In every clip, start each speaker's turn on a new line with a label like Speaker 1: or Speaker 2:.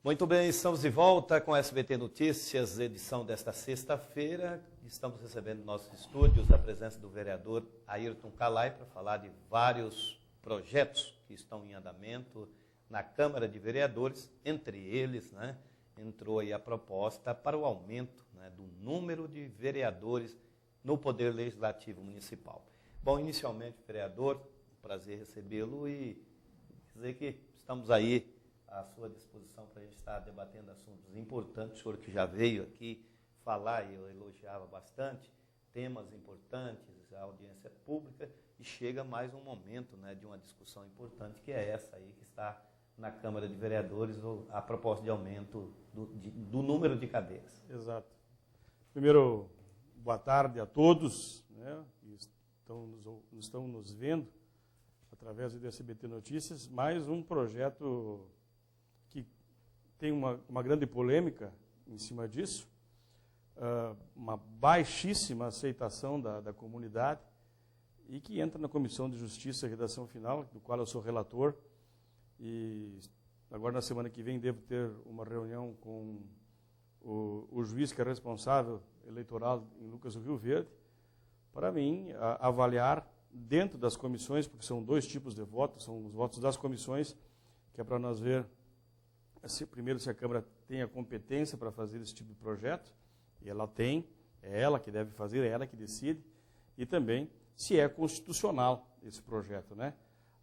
Speaker 1: Muito bem, estamos de volta com a SBT Notícias, edição desta sexta-feira. Estamos recebendo em nossos estúdios a presença do vereador Ayrton Calai para falar de vários projetos que estão em andamento na Câmara de Vereadores. Entre eles, entrou aí a proposta para o aumento do número de vereadores no Poder Legislativo Municipal. Bom, inicialmente, vereador, prazer recebê-lo e dizer que estamos aí à sua disposição para a gente estar debatendo assuntos importantes. O senhor que já veio aqui falar, e eu elogiava bastante, temas importantes, a audiência pública, e chega mais um momento de uma discussão importante, que é essa aí que está na Câmara de Vereadores, a proposta de aumento do número de cadeiras.
Speaker 2: Exato. Primeiro, boa tarde a todos, que estão nos vendo através do SBT Notícias. Mais um projeto que tem uma grande polêmica em cima disso, uma baixíssima aceitação da comunidade, e que entra na Comissão de Justiça e Redação Final, do qual eu sou relator, e agora na semana que vem devo ter uma reunião com o juiz que é responsável eleitoral em Lucas do Rio Verde, para mim avaliar dentro das comissões, porque são dois tipos de votos, são os votos das comissões, que é para nós ver, primeiro, se a Câmara tem a competência para fazer esse tipo de projeto, e ela tem, é ela que deve fazer, é ela que decide, e também se é constitucional esse projeto,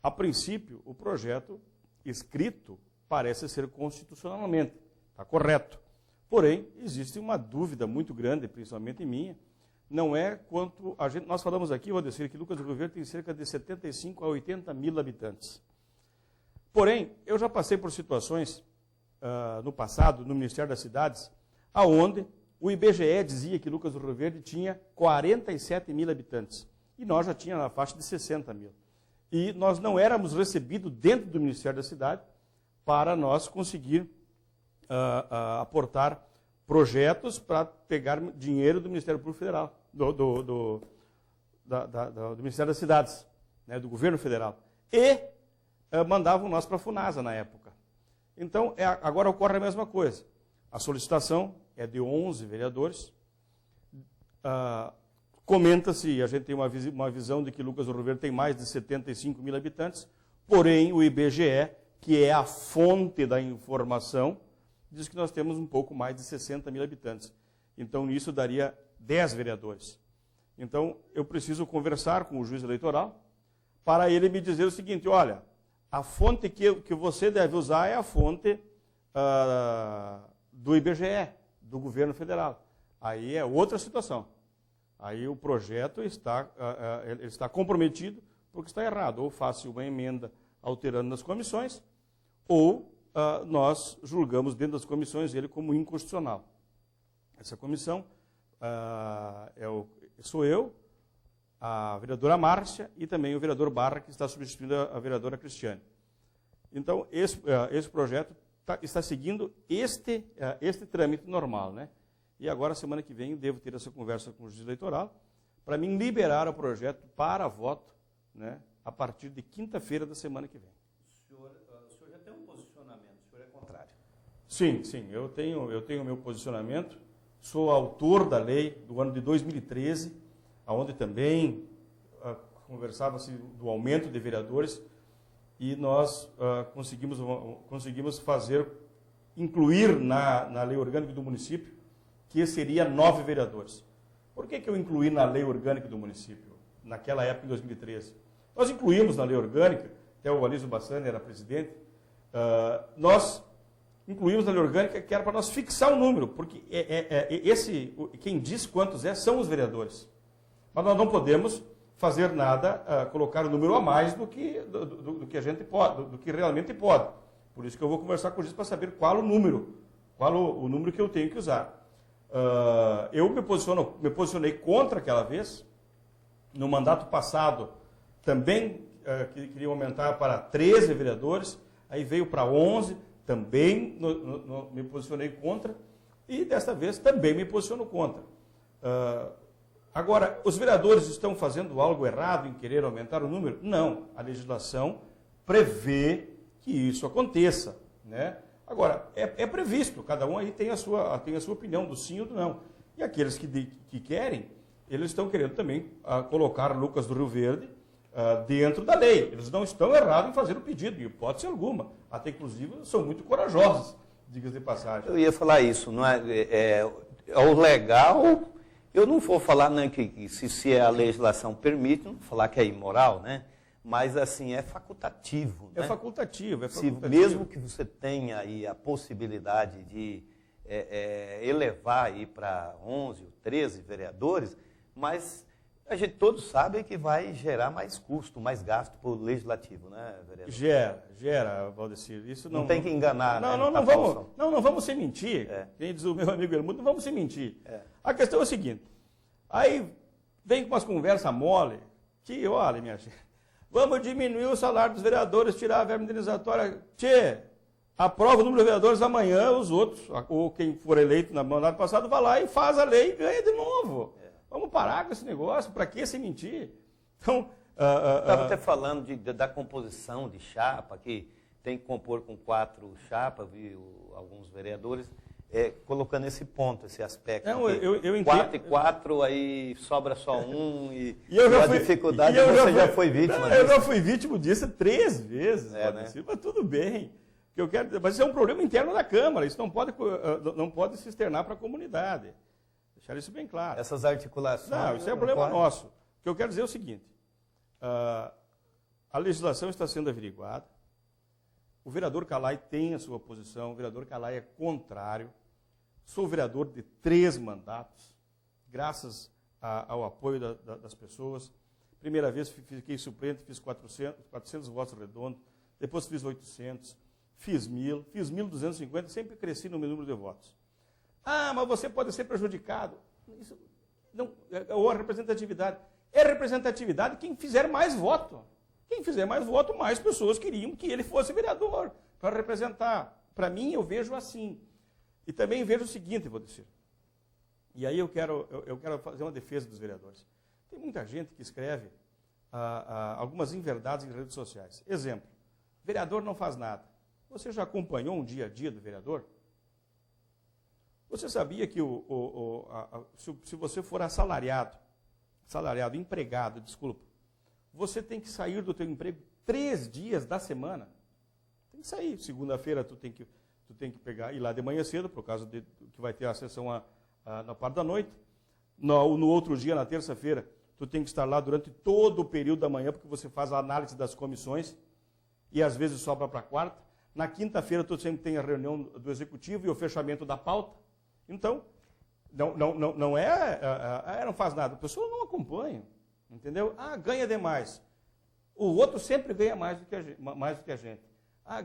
Speaker 2: A princípio, o projeto escrito parece ser constitucionalmente, está correto. Porém, existe uma dúvida muito grande, principalmente minha, não é quanto a gente... Nós falamos aqui, Valdecir, que Lucas do Rio Verde tem cerca de 75 a 80 mil habitantes. Porém, eu já passei por situações no passado, no Ministério das Cidades, aonde o IBGE dizia que Lucas do Rio Verde tinha 47 mil habitantes. E nós já tínhamos na faixa de 60 mil. E nós não éramos recebidos dentro do Ministério da Cidade para nós conseguir aportar projetos para pegar dinheiro do Ministério Público Federal, do Ministério das Cidades, do Governo Federal. E mandavam nós para a FUNASA na época. Então, agora ocorre a mesma coisa. A solicitação é de 11 vereadores. Comenta-se, a gente tem uma visão de que Lucas do Rio Verde tem mais de 75 mil habitantes, porém o IBGE, que é a fonte da informação, diz que nós temos um pouco mais de 60 mil habitantes. Então, nisso daria 10 vereadores. Então, eu preciso conversar com o juiz eleitoral para ele me dizer o seguinte: olha, a fonte que você deve usar é a fonte do IBGE, do governo federal. Aí é outra situação. Aí o projeto ele está comprometido porque está errado. Ou faço uma emenda alterando nas comissões, ou nós julgamos dentro das comissões ele como inconstitucional. Essa comissão sou eu, a vereadora Márcia e também o vereador Barra, que está substituindo a vereadora Cristiane. Então, esse projeto está seguindo este trâmite normal, E agora, semana que vem, eu devo ter essa conversa com o juiz eleitoral para me liberar o projeto para voto, a partir de quinta-feira da semana que vem.
Speaker 1: O senhor já tem um posicionamento, o senhor é contrário?
Speaker 2: Sim, eu tenho meu posicionamento. Sou autor da lei do ano de 2013, onde também conversava-se do aumento de vereadores, e nós conseguimos incluir na lei orgânica do município, que seria 9 vereadores. Por que eu incluí na lei orgânica do município, naquela época, em 2013? Nós incluímos na lei orgânica, até o Alísio Bassani era presidente, nós incluímos na lei orgânica que era para nós fixar um número, porque quem diz quantos são os vereadores. Mas nós não podemos fazer nada, colocar um número a mais do que a gente pode, do que realmente pode. Por isso que eu vou conversar com o juiz para saber qual o número que eu tenho que usar. Eu me posicionei contra aquela vez. No mandato passado, também queria aumentar para 13 vereadores, aí veio para 11, também me posicionei contra, e desta vez também me posiciono contra. Agora, os vereadores estão fazendo algo errado em querer aumentar o número? Não, a legislação prevê que isso aconteça, Agora, é previsto, cada um aí tem a sua opinião do sim ou do não. E aqueles que querem, eles estão querendo também colocar Lucas do Rio Verde dentro da lei. Eles não estão errados em fazer o pedido, em hipótese alguma. Até, inclusive, são muito corajosos, diga-se de passagem.
Speaker 1: Eu ia falar isso, não é o legal. Eu não vou falar né, que se a legislação permite, não vou falar que é imoral, né? Mas, assim, é facultativo.
Speaker 2: É
Speaker 1: né?
Speaker 2: facultativo,
Speaker 1: Mesmo que você tenha aí a possibilidade de elevar aí para 11 ou 13 vereadores, mas a gente todos sabem que vai gerar mais custo, mais gasto para o legislativo, né, vereador?
Speaker 2: Gera, Valdecir. Isso
Speaker 1: não tem que enganar,
Speaker 2: não vamos se mentir. Quem diz o meu amigo Helmuto, não vamos se mentir. A questão é a seguinte, aí vem com umas conversas mole, que, olha, minha gente, vamos diminuir o salário dos vereadores, tirar a verba indenizatória. Aprova o número de vereadores amanhã, os outros, ou quem for eleito na mandato passado, vai lá e faz a lei e ganha de novo. Vamos parar com esse negócio, para que se mentir? Então,
Speaker 1: estava até falando da composição de chapa, que tem que compor com 4 chapas, viu, alguns vereadores, colocando esse ponto, esse aspecto.
Speaker 2: Não, eu entendo.
Speaker 1: 4 e 4, aí sobra só um, e a dificuldade você já foi vítima disso.
Speaker 2: Eu já fui vítima disso 3 vezes, né? Mas tudo bem. Mas isso é um problema interno da Câmara, isso não pode se externar para a comunidade. Deixar isso bem claro.
Speaker 1: Essas articulações...
Speaker 2: Não, isso é um problema nosso. O que eu quero dizer é o seguinte, a legislação está sendo averiguada, o vereador Calai tem a sua posição, o vereador Calai é contrário, sou vereador de 3 mandatos, graças ao apoio das pessoas. Primeira vez fiquei suplente, fiz 400 votos redondos, depois fiz 800, fiz 1.000, fiz 1.250, sempre cresci no meu número de votos. Mas você pode ser prejudicado. Isso não, ou a representatividade. É representatividade quem fizer mais voto. Quem fizer mais voto, mais pessoas queriam que ele fosse vereador, para representar. Para mim, eu vejo assim. E também vejo o seguinte, vou dizer. E aí eu quero fazer uma defesa dos vereadores. Tem muita gente que escreve algumas inverdades em redes sociais. Exemplo, vereador não faz nada. Você já acompanhou um dia a dia do vereador? Você sabia que se você for assalariado, empregado, desculpa, você tem que sair do teu emprego 3 dias da semana. Tem que sair. Segunda-feira tu tem que ir lá de manhã cedo, por causa que vai ter a sessão na parte da noite. No outro dia, na terça-feira, tu tem que estar lá durante todo o período da manhã, porque você faz a análise das comissões e às vezes sobra para quarta. Na quinta-feira, tu sempre tem a reunião do executivo e o fechamento da pauta. Então, não faz nada. A pessoa não acompanha, entendeu? Ganha demais. O outro sempre ganha mais do que a gente.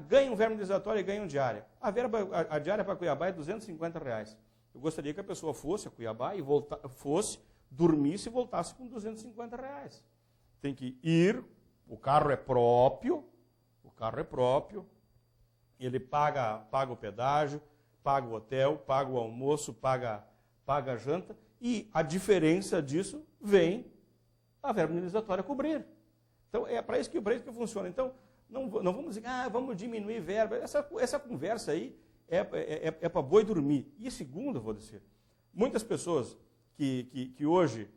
Speaker 2: Ganha um verba indenizatório e ganha um diária. A diária para Cuiabá é R$250. Eu gostaria que a pessoa fosse a Cuiabá e dormisse e voltasse com R$250. Tem que ir, o carro é próprio, ele paga o pedágio, paga o hotel, paga o almoço, paga a janta, e a diferença disso vem a verba indenizatória cobrir. Então, é para isso que funciona. Então, não vamos dizer, vamos diminuir verba. Essa conversa aí é para boi dormir. E segundo, vou dizer, muitas pessoas que hoje,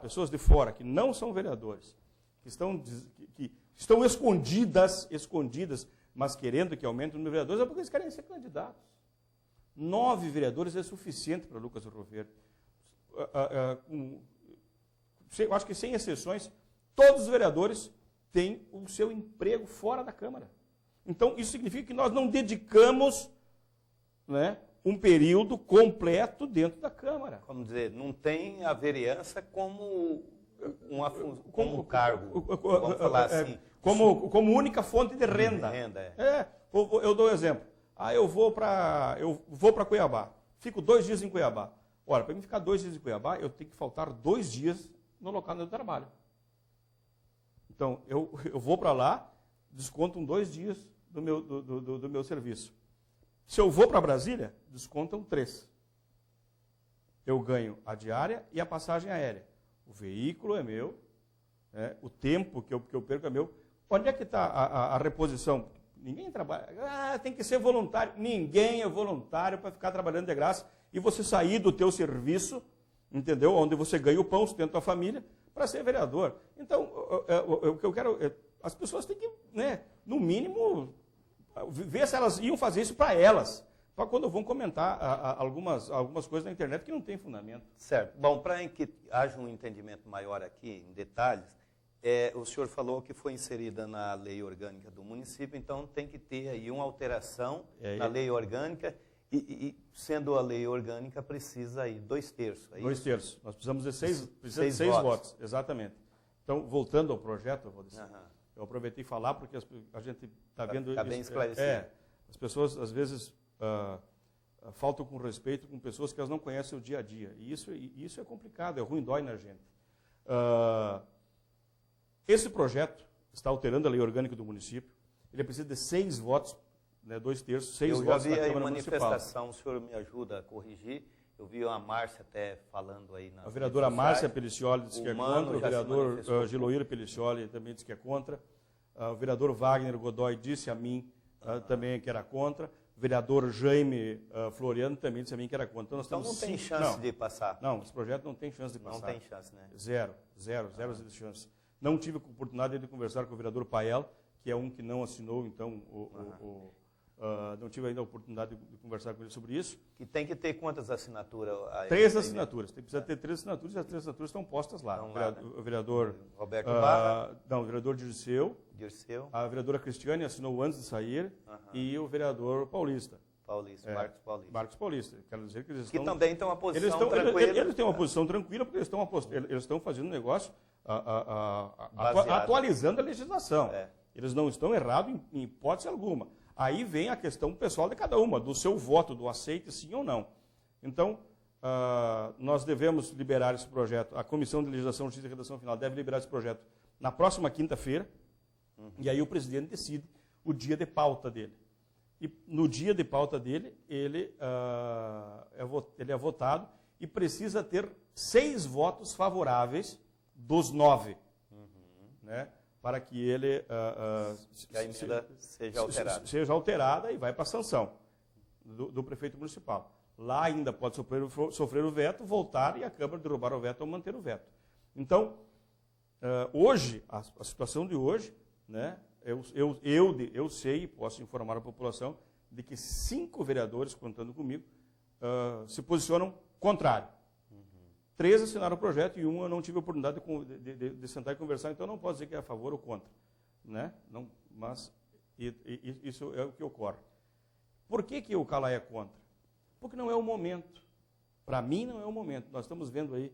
Speaker 2: pessoas de fora, que não são vereadores, que estão escondidas, mas querendo que aumente o número de vereadores, é porque eles querem ser candidatos. 9 vereadores é suficiente para Lucas do Rio Verde. Eu acho que, sem exceções, todos os vereadores têm o seu emprego fora da Câmara. Então, isso significa que nós não dedicamos, né, um período completo dentro da Câmara.
Speaker 1: Vamos dizer, não tem a vereança como um cargo, vamos falar assim.
Speaker 2: Como única fonte de renda. Eu dou um exemplo. Eu vou para Cuiabá. Fico 2 dias em Cuiabá. Ora, para mim ficar 2 dias em Cuiabá, eu tenho que faltar 2 dias no local onde eu trabalho. Então, eu vou para lá, descontam 2 dias do meu serviço. Se eu vou para Brasília, descontam 3. Eu ganho a diária e a passagem aérea. O veículo é meu, o tempo que eu perco é meu. Onde é que está a reposição? Ninguém trabalha. Tem que ser voluntário. Ninguém é voluntário para ficar trabalhando de graça e você sair do teu serviço, entendeu? Onde você ganha o pão, sustenta a família, para ser vereador. Então, o que eu quero... As pessoas têm que, né, no mínimo, ver se elas iam fazer isso para elas. Para quando vão comentar algumas coisas na internet que não tem fundamento.
Speaker 1: Certo. Bom, para que haja um entendimento maior aqui, em detalhes, o senhor falou que foi inserida na lei orgânica do município, então tem que ter aí uma alteração na lei orgânica, e sendo a lei orgânica, precisa aí 2/3.
Speaker 2: 2/3. Nós precisamos de seis votos. Exatamente. Então, voltando ao projeto, eu aproveitei falar porque a gente está vendo...
Speaker 1: Está bem esclarecido.
Speaker 2: As pessoas, às vezes, faltam com respeito com pessoas que elas não conhecem o dia a dia. E isso é complicado, é ruim, dói na gente. Esse projeto está alterando a lei orgânica do município. Ele precisa de 6 votos, né, 2/3, 6 votos da Câmara Municipal. Eu já vi aí
Speaker 1: manifestação, o senhor me ajuda a corrigir. Eu vi a Márcia até falando aí na...
Speaker 2: A vereadora Márcia Pelicioli disse que é contra, o vereador Giloíro Pelicioli também disse que é contra, o vereador Wagner Godoy disse a mim também que era contra, o vereador Jaime Floriano também disse a mim que era contra.
Speaker 1: Então não tem chance de passar?
Speaker 2: Não, esse projeto não tem chance de passar.
Speaker 1: Não tem chance, né?
Speaker 2: Zero de chance. Não tive a oportunidade de conversar com o vereador Pael, que é um que não assinou, então, não tive ainda a oportunidade de conversar com ele sobre isso.
Speaker 1: E tem que ter quantas assinaturas?
Speaker 2: 3 assinaturas. Precisa ter 3 assinaturas e as 3 assinaturas estão postas lá. O vereador
Speaker 1: Roberto Barra.
Speaker 2: Não, o vereador Dirceu. A vereadora Cristiane assinou antes de sair. E o vereador Paulista. Marcos Paulista. Quero dizer que eles estão...
Speaker 1: Que também tem uma posição tranquila.
Speaker 2: Eles têm uma posição tranquila porque eles estão fazendo um negócio atualizando a legislação. Eles não estão errados em hipótese alguma. Aí vem a questão pessoal de cada uma, do seu voto, do aceite, sim ou não. Então, nós devemos liberar esse projeto, a Comissão de Legislação, Justiça e Redação Final deve liberar esse projeto na próxima quinta-feira, e aí o presidente decide o dia de pauta dele. E no dia de pauta dele, ele é votado e precisa ter 6 votos favoráveis dos 9. Né? Para que ele
Speaker 1: que a emenda
Speaker 2: seja alterada e vai para a sanção do prefeito municipal. Lá ainda pode sofrer o veto, voltar e a Câmara derrubar o veto ou manter o veto. Então, hoje, a situação de hoje, né, eu sei e posso informar a população de que 5 vereadores, contando comigo, se posicionam contrário. 3 assinaram o projeto e 1 eu não tive a oportunidade de sentar e conversar, então não posso dizer que é a favor ou contra. Né? Não, mas isso é o que ocorre. Por que o Calai é contra? Porque não é o momento. Para mim não é o momento. Nós estamos vendo aí,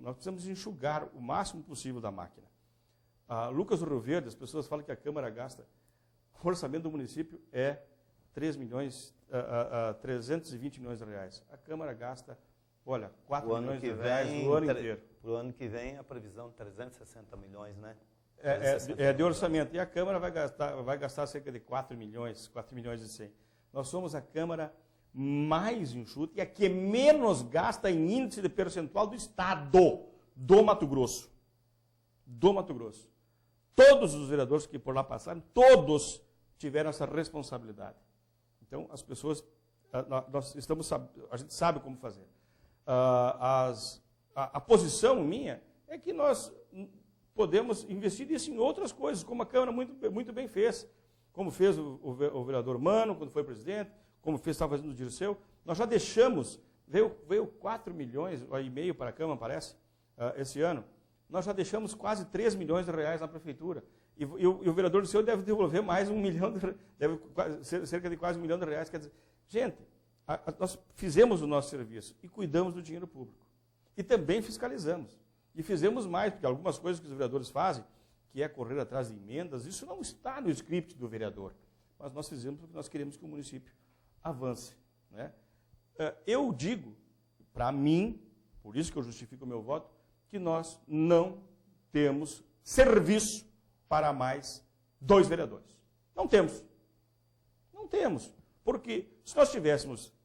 Speaker 2: nós precisamos enxugar o máximo possível da máquina. Lucas do Rio Verde, as pessoas falam que a Câmara gasta, o orçamento do município é 320 milhões de reais. A Câmara gasta... Olha, 4 milhões de reais no ano inteiro.
Speaker 1: Para o ano que vem, a previsão de 360 milhões, né?
Speaker 2: É de orçamento. E a Câmara vai gastar cerca de 4 milhões e 100. Nós somos a Câmara mais enxuta e a que menos gasta em índice de percentual do Estado, do Mato Grosso. Do Mato Grosso. Todos os vereadores que por lá passaram, todos tiveram essa responsabilidade. Então, as pessoas, a gente sabe como fazer. A posição minha é que nós podemos investir isso em outras coisas, como a Câmara muito bem fez. Como fez o vereador Mano, quando foi presidente, como estava fazendo o Dirceu. Nós já deixamos, veio 4 milhões e meio para a Câmara, parece, esse ano. Nós já deixamos quase 3 milhões de reais na Prefeitura. E o vereador Dirceu deve devolver mais 1 milhão, cerca de quase 1 milhão de reais. Quer dizer, gente... Nós fizemos o nosso serviço e cuidamos do dinheiro público. E também fiscalizamos. E fizemos mais, porque algumas coisas que os vereadores fazem, que é correr atrás de emendas, isso não está no script do vereador. Mas nós fizemos porque nós queremos que o município avance. Né? Eu digo, para mim, por isso que eu justifico o meu voto, que nós não temos serviço para mais 2 vereadores. Não temos. Não temos. Porque se nós tivéssemos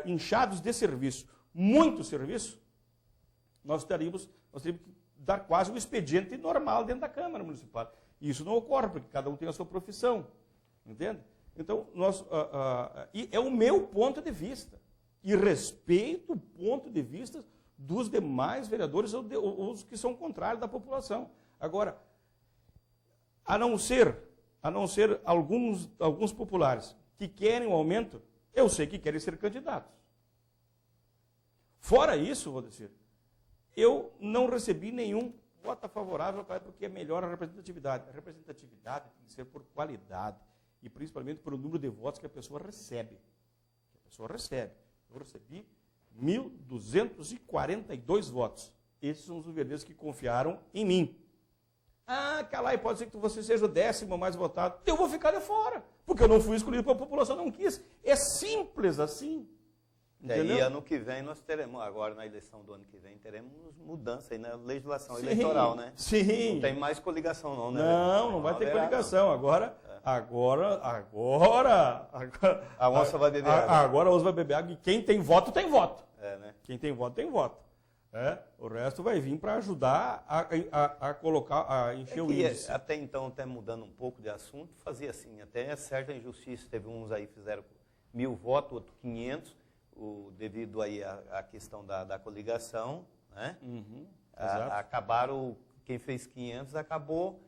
Speaker 2: inchados de serviço, muito serviço, nós teríamos que dar quase um expediente normal dentro da Câmara Municipal. E isso não ocorre, porque cada um tem a sua profissão. Entende? Então, e é o meu ponto de vista. E respeito o ponto de vista dos demais vereadores ou os que são contrários da população. Agora, a não ser alguns populares que querem o aumento, eu sei que querem ser candidatos. Fora isso, vou dizer, eu não recebi nenhum voto favorável porque é melhor a representatividade. A representatividade tem que ser por qualidade e principalmente pelo número de votos que a pessoa recebe. Eu recebi 1.242 votos. Esses são os vereadores que confiaram em mim. Calai, pode ser que você seja o 10º mais votado. Eu vou ficar de fora, porque eu não fui escolhido pela população, não quis. É simples assim.
Speaker 1: E ano que vem nós teremos, agora na eleição do ano que vem, teremos mudança aí na legislação eleitoral, né?
Speaker 2: Sim.
Speaker 1: Não tem mais coligação não, né?
Speaker 2: Não vai ter coligação. Agora
Speaker 1: a onça vai beber água.
Speaker 2: Agora a onça vai beber água e quem tem voto, tem voto.
Speaker 1: Né?
Speaker 2: Quem tem voto, tem voto. O resto vai vir para ajudar a encher o índice.
Speaker 1: Até então, até mudando um pouco de assunto, fazia assim, até certa injustiça, teve uns aí que fizeram 1.000 votos, outros 500, devido aí à questão da coligação, né? Acabaram, quem fez 500 acabou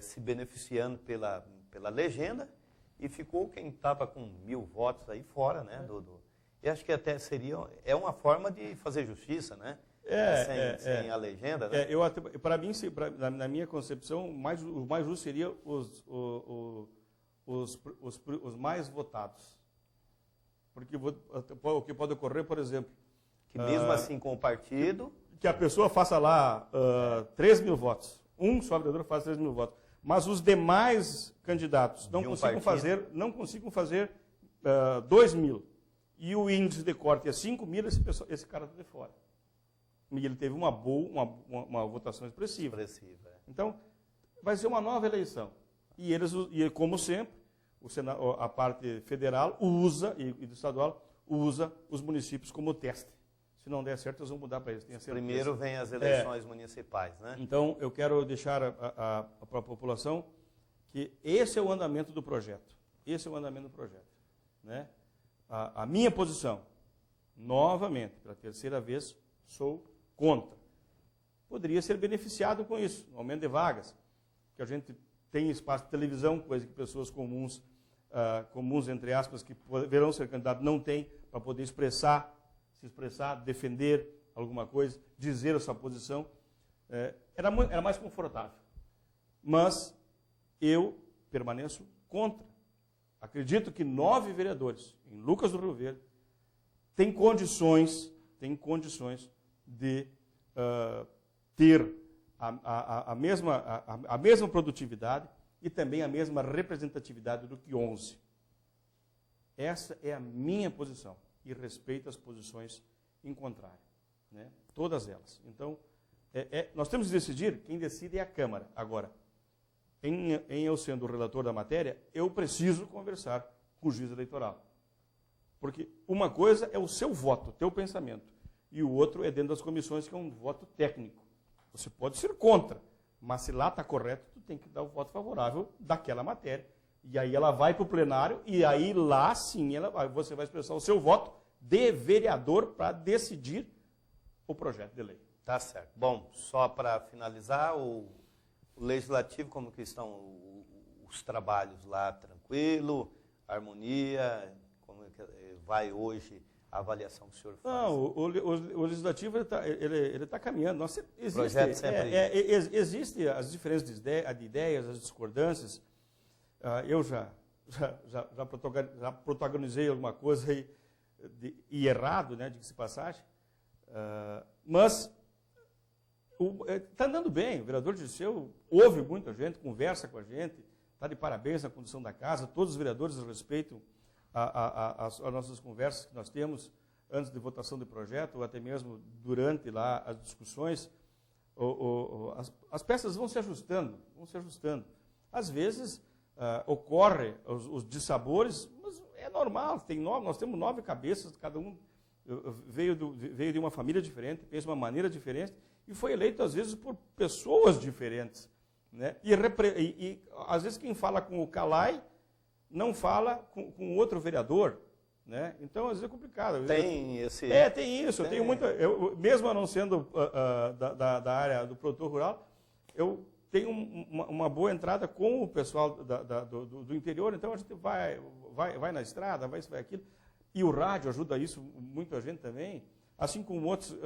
Speaker 1: se beneficiando pela legenda e ficou quem estava com 1.000 votos aí fora, né? E acho que até é uma forma de fazer justiça, né? Sem a legenda, né?
Speaker 2: Para mim, na minha concepção, o mais justo seria os mais votados. Porque o que pode ocorrer, por exemplo...
Speaker 1: Que mesmo assim com o partido...
Speaker 2: Que a pessoa faça lá 3.000 votos. Um só vereador faz 3.000 votos. Mas os demais candidatos não consigam fazer 2.000. E o índice de corte é 5.000, esse cara está de fora. E ele teve uma votação expressiva. Então, vai ser uma nova eleição. E como sempre, a parte federal e do estadual usa os municípios como teste. Se não der certo, eles vão mudar para eles.
Speaker 1: Primeiro vem as eleições municipais, né?
Speaker 2: Então, eu quero deixar para a população que esse é o andamento do projeto. Né? A minha posição, novamente, pela terceira vez, sou contra. Poderia ser beneficiado com isso, no aumento de vagas, que a gente tem espaço de televisão, coisa que pessoas comuns, entre aspas, que poderão ser candidatos, não têm, para poder se expressar, defender alguma coisa, dizer a sua posição. Era mais confortável. Mas eu permaneço contra. Acredito que 9 vereadores em Lucas do Rio Verde têm condições de ter a mesma produtividade e também a mesma representatividade do que 11. Essa é a minha posição e respeito as posições em contrário, né? Todas elas. Então, nós temos que decidir, quem decide é a Câmara. Agora, em eu sendo o relator da matéria, eu preciso conversar com o juiz eleitoral. Porque uma coisa é o seu voto, o teu pensamento, e o outro é dentro das comissões, que é um voto técnico. Você pode ser contra, mas se lá está correto, tu tem que dar o voto favorável daquela matéria. E aí ela vai para o plenário, e aí lá sim você vai expressar o seu voto de vereador para decidir o projeto de lei.
Speaker 1: Tá certo. Bom, só para finalizar, o legislativo, como que estão os trabalhos lá? Tranquilo? Harmonia? Como é que vai hoje a avaliação que o senhor faz?
Speaker 2: Não, o legislativo ele está caminhando. Existem as diferenças de ideias, as discordâncias. Eu já protagonizei alguma coisa aí e errado, né, diga-se passagem. Mas está andando bem. O vereador Dirceu ouve muita gente, conversa com a gente, está de parabéns na condução da casa. Todos os vereadores respeitam as nossas conversas que nós temos antes de votação do projeto, ou até mesmo durante lá as discussões. As peças vão se ajustando. Às vezes ocorre os dissabores, mas é normal. Nós temos 9 cabeças, cada um veio de uma família diferente, pensa de uma maneira diferente, e foi eleito, às vezes, por pessoas diferentes. Né? E às vezes, quem fala com o Calai não fala com outro vereador, né? Então, às vezes é complicado.
Speaker 1: Tem esse...
Speaker 2: Tem isso. Eu tenho muita... mesmo não sendo da área do produtor rural, eu tenho uma boa entrada com o pessoal do interior, então a gente vai na estrada, vai isso, vai aquilo. E o rádio ajuda isso muito a gente também, assim como outros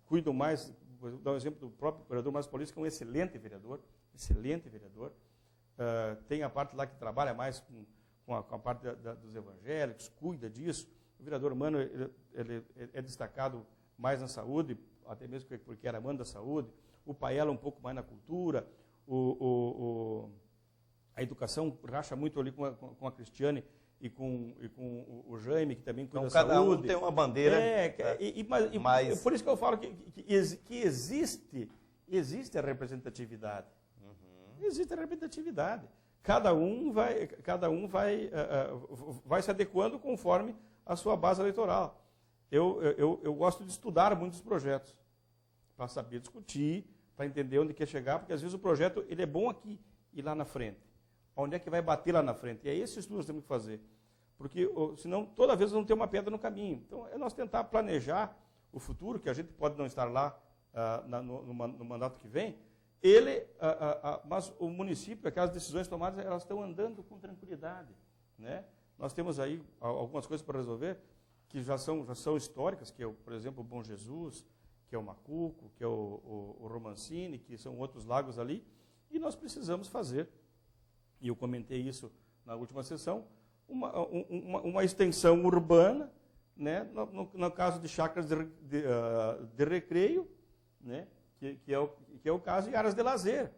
Speaker 2: cuidam mais. Vou dar um exemplo do próprio vereador Márcio Paulista, que é um excelente vereador. Tem a parte lá que trabalha mais com a parte dos evangélicos, cuida disso. O vereador Mano ele é destacado mais na saúde, até mesmo porque era mano da saúde. O Paella um pouco mais na cultura. A educação racha muito ali com a Cristiane e com o Jaime, que também cuida da saúde.
Speaker 1: Então, cada um tem uma bandeira.
Speaker 2: Mas por isso que eu falo que existe a representatividade. Uhum. Existe a representatividade. Cada um vai se adequando conforme a sua base eleitoral. Eu gosto de estudar muitos projetos, para saber discutir, para entender onde quer chegar, porque às vezes o projeto ele é bom aqui e lá na frente. Onde é que vai bater lá na frente? E é esse estudo que nós temos que fazer. Porque senão toda vez vamos ter uma pedra no caminho. Então é nós tentar planejar o futuro, que a gente pode não estar lá no mandato que vem, mas o município, aquelas decisões tomadas, elas estão andando com tranquilidade, né? Nós temos aí algumas coisas para resolver que já são históricas, que é, por exemplo, o Bom Jesus, que é o Macuco, que é o Romancini, que são outros lagos ali, e nós precisamos fazer, e eu comentei isso na última sessão, uma extensão urbana, né, no caso de chácaras de recreio, né, que é o caso, e áreas de lazer.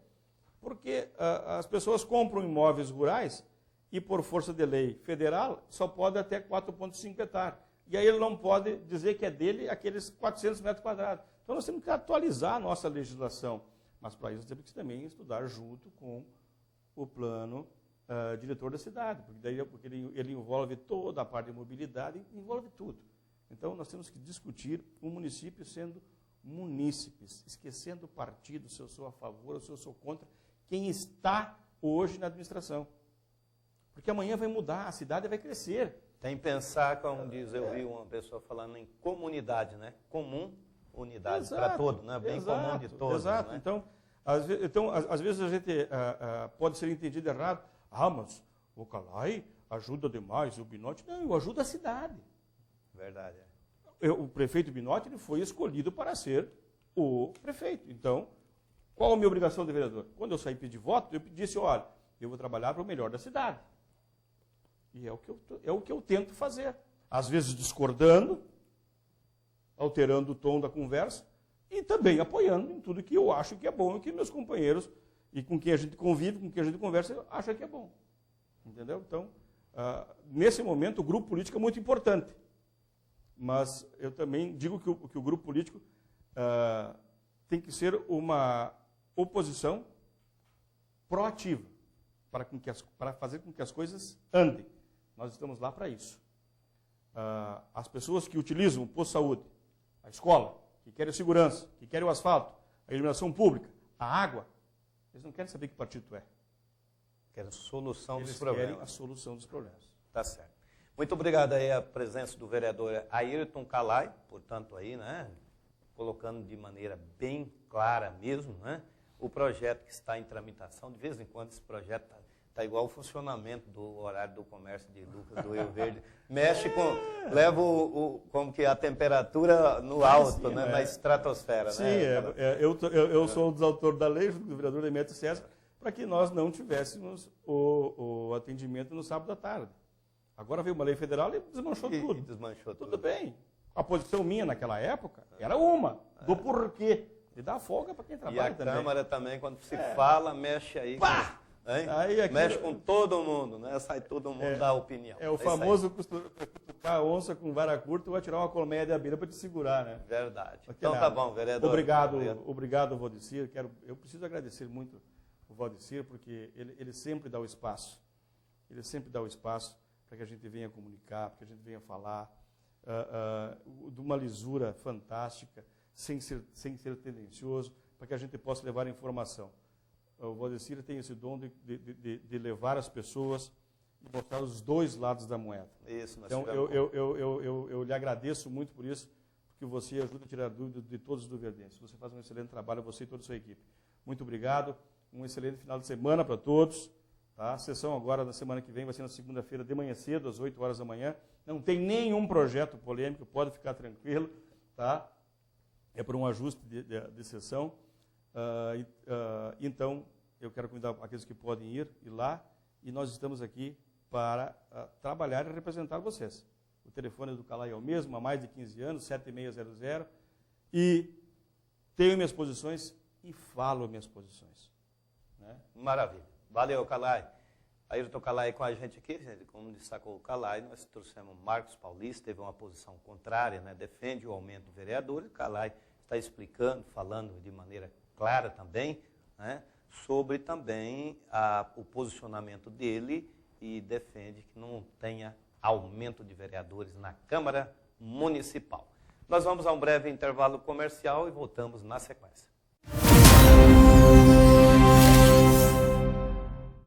Speaker 2: Porque as pessoas compram imóveis rurais e, por força de lei federal, só pode até 4,5 hectares. E aí ele não pode dizer que é dele aqueles 400 metros quadrados. Então nós temos que atualizar a nossa legislação. Mas para isso temos que também estudar junto com o plano diretor da cidade, porque ele envolve toda a parte de mobilidade, envolve tudo. Então nós temos que discutir o município sendo munícipes, esquecendo o partido, se eu sou a favor ou se eu sou contra, quem está hoje na administração. Porque amanhã vai mudar, a cidade vai crescer.
Speaker 1: Tem que pensar, como diz, eu vi uma pessoa falando em comunidade, né? Comum, unidade para todos, né? Bem comum de todos.
Speaker 2: Exato.
Speaker 1: Né?
Speaker 2: Então, às vezes a gente pode ser entendido errado. Mas o Calai ajuda demais, o Binotti. Não, eu ajudo a cidade.
Speaker 1: Verdade.
Speaker 2: O prefeito Binotti ele foi escolhido para ser o prefeito. Então, qual a minha obrigação de vereador? Quando eu saí pedir voto, eu disse, olha, eu vou trabalhar para o melhor da cidade. E é o que eu tento fazer. Às vezes discordando, alterando o tom da conversa, e também apoiando em tudo que eu acho que é bom e que meus companheiros, e com quem a gente convive, com quem a gente conversa, acham que é bom. Entendeu? Então, nesse momento, o grupo político é muito importante. Mas eu também digo que o grupo político tem que ser uma oposição proativa, para fazer com que as coisas andem. Nós estamos lá para isso. As pessoas que utilizam o posto de saúde, a escola, que querem a segurança, que querem o asfalto, a iluminação pública, a água, eles não querem saber que partido tu é.
Speaker 1: Querem solução
Speaker 2: Eles
Speaker 1: dos problemas.
Speaker 2: querem a solução dos problemas.
Speaker 1: Tá certo. Muito obrigado aí a presença do vereador Ayrton Calai, portanto aí, né, colocando de maneira bem clara mesmo, né, o projeto que está em tramitação. De vez em quando esse projeto está igual o funcionamento do horário do comércio de Lucas do Rio Verde. Mexe leva como que a temperatura no alto, né, na estratosfera.
Speaker 2: Sim,
Speaker 1: né?
Speaker 2: Eu sou um dos autores da lei, do vereador Demetrio César, para que nós não tivéssemos o atendimento no sábado à tarde. Agora veio uma lei federal e desmanchou tudo.
Speaker 1: Desmanchou
Speaker 2: tudo bem. A posição minha naquela época era uma, do porquê. E dá folga para quem trabalha também.
Speaker 1: E a Câmara também, quando se fala, mexe aí. Mexe com todo mundo, né? Sai todo mundo da opinião.
Speaker 2: É o famoso cutucar a onça com vara curta ou atirar uma colmeia de abelha para te segurar, né?
Speaker 1: Verdade. Então tá bom, vereador.
Speaker 2: Obrigado, Valdecir. Eu preciso agradecer muito o Valdecir, porque ele sempre dá o espaço. Ele sempre dá o espaço para que a gente venha comunicar, para que a gente venha falar de uma lisura fantástica, sem ser tendencioso, para que a gente possa levar a informação. o Valdecir tem esse dom de levar as pessoas e mostrar os dois lados da moeda.
Speaker 1: Isso,
Speaker 2: então, eu lhe agradeço muito por isso, porque você ajuda a tirar dúvidas de todos os luverdenses. Você faz um excelente trabalho, você e toda a sua equipe. Muito obrigado, um excelente final de semana para todos. Tá? A sessão agora, na semana que vem, vai ser na segunda-feira, de manhã cedo, às 8 horas da manhã. Não tem nenhum projeto polêmico, pode ficar tranquilo. Tá? É por um ajuste de sessão. Então, eu quero convidar aqueles que podem ir lá, e nós estamos aqui para trabalhar e representar vocês. O telefone do Calai é o mesmo, há mais de 15 anos, 7600, e tenho minhas posições e falo minhas posições. Né?
Speaker 1: Maravilha. Valeu, Calai. Ayrton Calai com a gente aqui, gente, como destacou o Calai, nós trouxemos Marcos Paulista, teve uma posição contrária, né, defende o aumento do vereador, e o Calai está explicando, falando de maneira clara também, né, sobre também o posicionamento dele, e defende que não tenha aumento de vereadores na Câmara Municipal. Nós vamos a um breve intervalo comercial e voltamos na sequência.